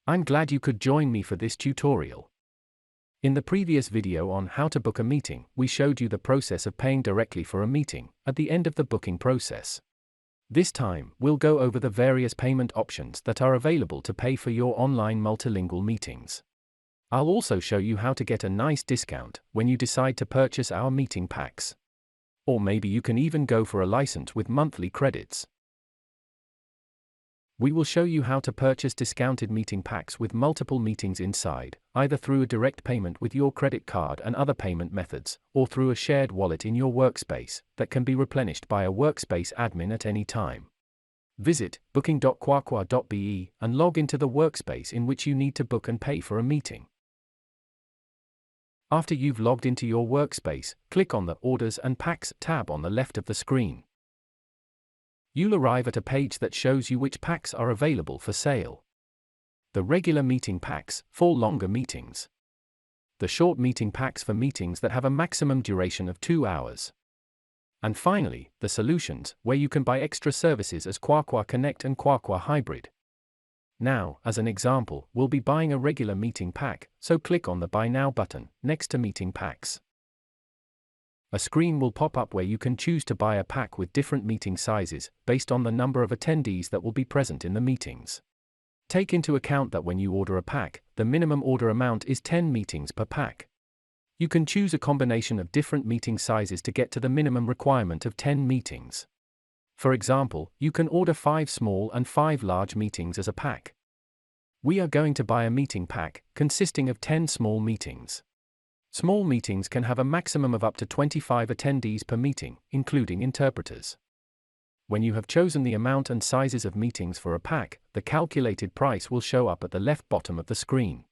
I'm glad you could join me for this tutorial. In the previous video on how to book a meeting, we showed you the process of paying directly for a meeting at the end of the booking process. This time, we'll go over the various payment options that are available to pay for your online multilingual meetings. I'll also show you how to get a nice discount when you decide to purchase our meeting packs. Or maybe you can even go for a license with monthly credits. We will show you how to purchase discounted meeting packs with multiple meetings inside, either through a direct payment with your credit card and other payment methods, or through a shared wallet in your workspace that can be replenished by a workspace admin at any time. Visit booking.quaqua.be and log into the workspace in which you need to book and pay for a meeting. After you've logged into your workspace, click on the Orders and Packs tab on the left of the screen. You'll arrive at a page that shows you which packs are available for sale. The regular meeting packs for longer meetings. The short meeting packs for meetings that have a maximum duration of 2 hours. And finally, the solutions, where you can buy extra services as QUAQUA Connect and QUAQUA Hybrid. Now, as an example, we'll be buying a regular meeting pack, so click on the Buy Now button next to Meeting Packs. A screen will pop up where you can choose to buy a pack with different meeting sizes, based on the number of attendees that will be present in the meetings. Take into account that when you order a pack, the minimum order amount is 10 meetings per pack. You can choose a combination of different meeting sizes to get to the minimum requirement of 10 meetings. For example, you can order 5 small and 5 large meetings as a pack. We are going to buy a meeting pack, consisting of 10 small meetings. Small meetings can have a maximum of up to 25 attendees per meeting, including interpreters. When you have chosen the amount and sizes of meetings for a pack, the calculated price will show up at the left bottom of the screen.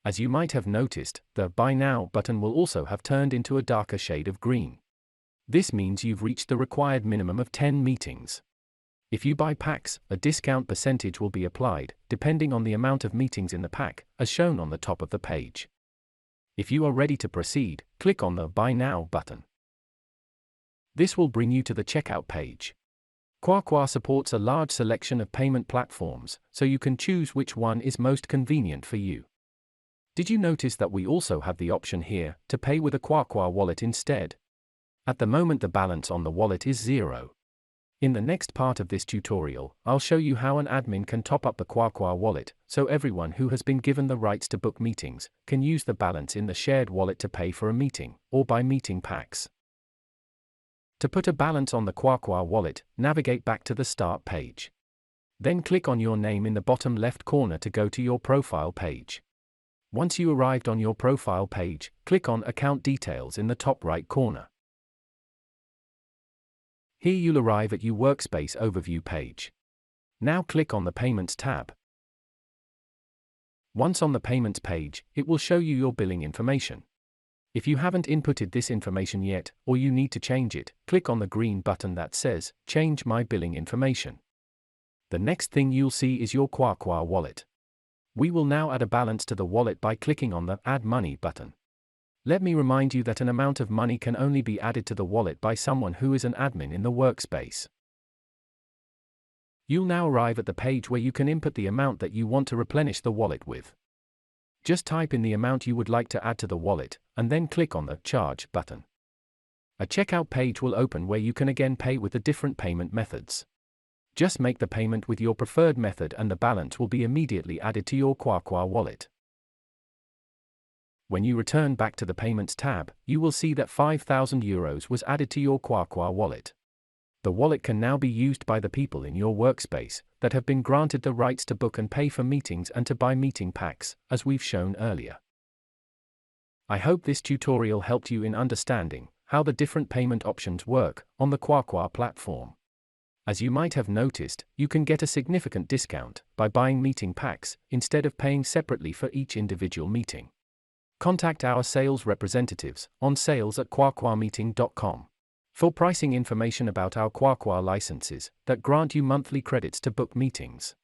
As you might have noticed, the Buy Now button will also have turned into a darker shade of green. This means you've reached the required minimum of 10 meetings. If you buy packs, a discount percentage will be applied, depending on the amount of meetings in the pack, as shown on the top of the page. If you are ready to proceed, click on the Buy Now button. This will bring you to the checkout page. QUAQUA supports a large selection of payment platforms, so you can choose which one is most convenient for you. Did you notice that we also have the option here to pay with a QUAQUA wallet instead? At the moment the balance on the wallet is 0. In the next part of this tutorial, I'll show you how an admin can top up the QUAQUA wallet, so everyone who has been given the rights to book meetings can use the balance in the shared wallet to pay for a meeting, or buy meeting packs. To put a balance on the QUAQUA wallet, navigate back to the Start page. Then click on your name in the bottom left corner to go to your profile page. Once you arrived on your profile page, click on Account Details in the top right corner. Here you'll arrive at your Workspace Overview page. Now click on the Payments tab. Once on the Payments page, it will show you your billing information. If you haven't inputted this information yet, or you need to change it, click on the green button that says, Change My Billing Information. The next thing you'll see is your QUAQUA wallet. We will now add a balance to the wallet by clicking on the Add Money button. Let me remind you that an amount of money can only be added to the wallet by someone who is an admin in the workspace. You'll now arrive at the page where you can input the amount that you want to replenish the wallet with. Just type in the amount you would like to add to the wallet, and then click on the Charge button. A checkout page will open where you can again pay with the different payment methods. Just make the payment with your preferred method and the balance will be immediately added to your QUAQUA wallet. When you return back to the Payments tab, you will see that €5,000 was added to your QUAQUA wallet. The wallet can now be used by the people in your workspace that have been granted the rights to book and pay for meetings and to buy meeting packs, as we've shown earlier. I hope this tutorial helped you in understanding how the different payment options work on the QUAQUA platform. As you might have noticed, you can get a significant discount by buying meeting packs instead of paying separately for each individual meeting. Contact our sales representatives on sales@quaquameeting.com for pricing information about our QUAQUA licenses that grant you monthly credits to book meetings.